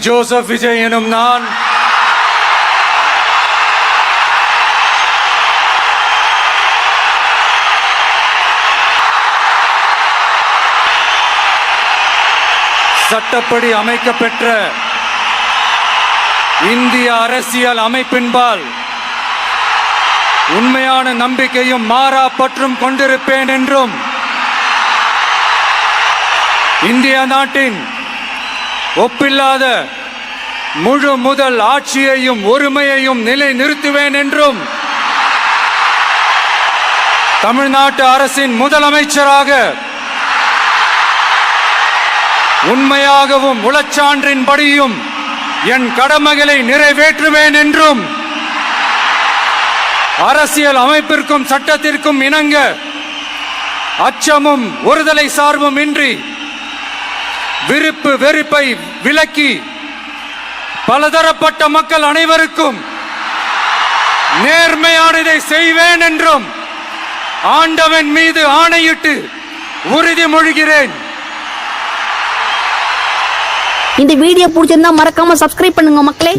Joseph Vijay எனும் நான் சட்டப்படி அமைக்கப்பெற்ற இந்திய அரசியல் அமைப்பின்பால் உண்மையான நம்பிக்கையும் மாறா பற்றும் கொண்டிருப்பேன் என்றும் இந்திய நாட்டின் ஒப்பில்லாத முழு முதல் ஆட்சியையும் ஒருமையையும் நிலை நிறுத்துவேன் என்றும் தமிழ்நாட்டு அரசின் முதலமைச்சராக உண்மையாகவும் உளச்சான்றின்படியும் என் கடமைகளை நிறைவேற்றுவேன் என்றும் அரசியல் அமைப்பிற்கும் சட்டத்திற்கும் இணங்க அச்சமும் ஒருதலை சார்பும் இன்றி விருப்பு வெறுப்பை விலக்கி பலதரப்பட்ட மக்கள் அனைவருக்கும் நேர்மையானதை செய்வேன் என்றும் ஆண்டவன் மீது ஆணையிட்டு உறுதிமொழிகிறேன். இந்த வீடியோ பிடிச்சிருந்தா மறக்காம சப்ஸ்கிரைப் பண்ணுங்க மக்களே.